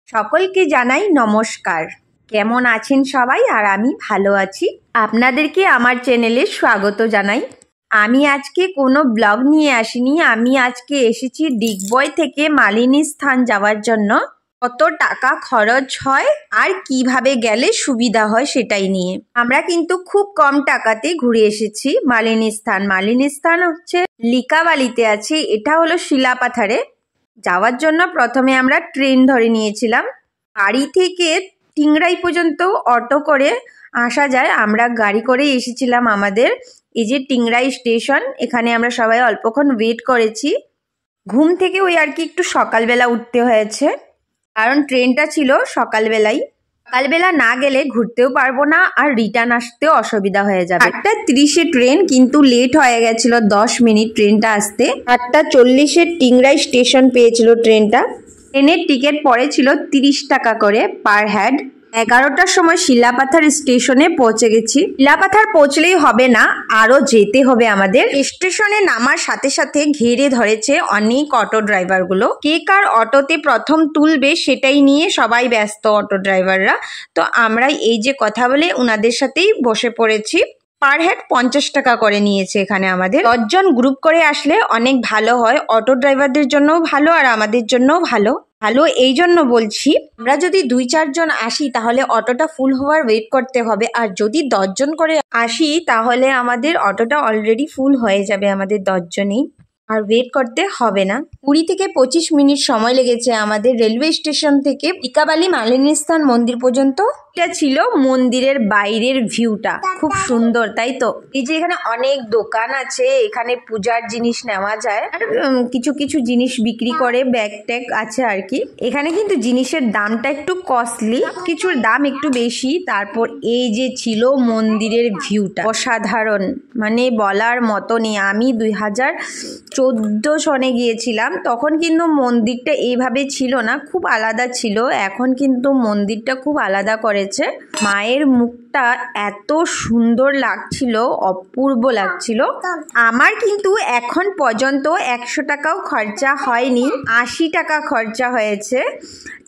সকলকে জানাই নমস্কার। কেমন আছেন সবাই? আর আমি ভালো আছি। আপনাদেরকে আমার চ্যানেলে স্বাগত জানাই। আমি আজকে কোনো ব্লগ নিয়ে আসিনি। আমি আজকে এসেছি ডিগবয় থেকে মালিনী স্থান যাওয়ার জন্য। কত টাকা খরচ হয় আর কিভাবে গেলে সুবিধা হয় সেটাই নিয়ে। আমরা কিন্তু খুব কম টাকাতে ঘুরে এসেছি মালিনী স্থান। মালিনী স্থান হচ্ছে লিকাবালিতে আছে। এটা হলো শিলাপাথারে। যাওয়ার জন্য প্রথমে আমরা ট্রেন ধরে নিয়েছিলাম। বাড়ি থেকে টিংরাই পর্যন্ত অটো করে আসা যায়। আমরা গাড়ি করে এসেছিলাম আমাদের এই যে টিংরাই স্টেশন। এখানে আমরা সবাই অল্পক্ষণ ওয়েট করেছি। ঘুম থেকে ওই আর কি একটু সকালবেলা উঠতে হয়েছে, কারণ ট্রেনটা ছিল সকালবেলায়। সকালবেলা না গেলে ঘুরতেও পারবো না আর রিটার্ন আসতেও অসুবিধা হয়ে যাবে। 8:30-এ ট্রেন, কিন্তু লেট হয়ে গেছিল 10 মিনিট ট্রেনটা আসতে। 8:40-এ টিংরাই স্টেশন পেয়েছিল ট্রেনটা। ট্রেনের টিকিট পড়েছিল 30 টাকা করে পার হেড। 11টার সময় শিলাপাথার স্টেশনে পৌঁছে গেছি। শিলাপাথার পৌঁছলেই হবে না, আরো যেতে হবে আমাদের। স্টেশনে নামার সাথে সাথে ঘিরে ধরেছে অনেক অটো ড্রাইভারগুলো। কে কার অটোতে প্রথম তুলবে সেটাই নিয়ে সবাই ব্যস্ত অটো ড্রাইভাররা। তো আমরা এই যে কথা বলে ওনাদের সাথেই বসে পড়েছি। পার হেড 50 টাকা করে নিয়েছে এখানে আমাদের। 10 জন গ্রুপ করে আসলে অনেক ভালো হয়। অটো ড্রাইভারদের জন্যও ভালো আর আমাদের জন্যও ভালো। এই জন্য বলছি, আমরা যদি 2-4 জন আসি তাহলে অটোটা ফুল হওয়ার ওয়েট করতে হবে। আর যদি 10 জন করে আসি তাহলে আমাদের অটোটা অলরেডি ফুল হয়ে যাবে, আমাদের 10 জনেই, আর ওয়েট করতে হবে না। 20 থেকে 25 মিনিট সময় লেগেছে আমাদের রেলওয়ে স্টেশন থেকে লিকাবালি মালিনী স্থান মন্দির পর্যন্ত। এটা ছিল মন্দিরের বাইরের ভিউটা, খুব সুন্দর তাই তো। এই যে এখানে অনেক দোকান আছে, এখানে পূজার জিনিস নেওয়া যায় আর কিছু কিছু জিনিস বিক্রি করে, ব্যাগ ট্যাগ আছে আর কি। এখানে কিন্তু জিনিসের দামটা একটু কস্টলি, কিছুর দাম একটু বেশি। তারপর এই যে ছিল মন্দিরের ভিউটা অসাধারণ, মানে বলার মতো নেই। আমি 2014 সনে গিয়েছিলাম, তখন কিন্তু মন্দিরটা এইভাবে ছিল না, খুব আলাদা ছিল। এখন কিন্তু মন্দিরটা খুব আলাদা করেছে। মায়ের মুখটা এত সুন্দর লাগছিল, অপূর্ব লাগছিল। আমার কিন্তু এখন পর্যন্ত 100 টাকাও খরচা হয়নি, 80 টাকা খরচা হয়েছে।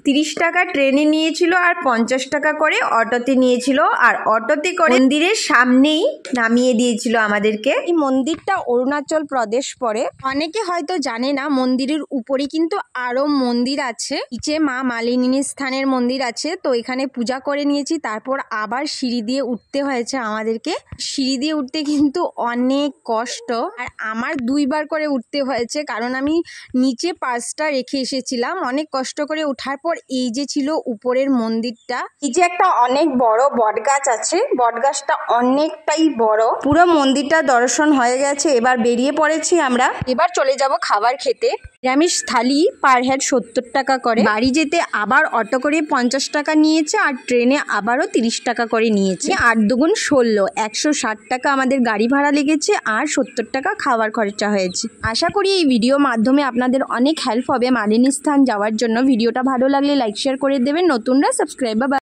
30 টাকা ট্রেনে নিয়েছিল আর 50 টাকা করে অটোতে নিয়েছিল। আর অটোতে করে মন্দিরের সামনেই নামিয়ে দিয়েছিল আমাদেরকে। এই মন্দিরটা অরুণাচল প্রদেশ পড়ে। অনেকে হয়তো জানে না, মন্দিরের উপরে কিন্তু আরো মন্দির আছে। নিচে মা মালিনী স্থানের মন্দির আছে। তো এখানে পূজা করে নিয়েছি, তারপর আবার সিঁড়ি দিয়ে উঠতে হয়েছে আমাদেরকে। সিঁড়ি দিয়ে উঠতে কিন্তু অনেক কষ্ট, আর আমার 2 বার করে উঠতে হয়েছে, কারণ আমি নিচে পার্সটা রেখে এসেছিলাম। অনেক কষ্ট করে ওঠার পর এই যে ছিল উপরের মন্দিরটা। এই যে একটা অনেক বড় বট গাছ আছে, বট গাছটা অনেকটাই বড়। পুরো মন্দিরটা দর্শন হয়ে গেছে। এবার বেরিয়ে পড়েছি আমরা। এবার চলে যাব খাবার খেতে। নিরামিষ থালি পার হেড 70 টাকা করে। বাড়ি যেতে আবার অটো করে 50 টাকা নিয়েছে, আর ট্রেনে আবারও 30 টাকা করে নিয়েছে। 8 দুগুণ 16, 160 টাকা আমাদের গাড়ি ভাড়া লেগেছে, আর 70 টাকা খাবার খরচা হয়েছে। আশা করি এই ভিডিওর মাধ্যমে আপনাদের অনেক হেল্প হবে মালিনী স্থান যাওয়ার জন্য। ভিডিওটা ভালো লাগলে লাইক শেয়ার করে দেবেন, নতুনরা সাবস্ক্রাইব।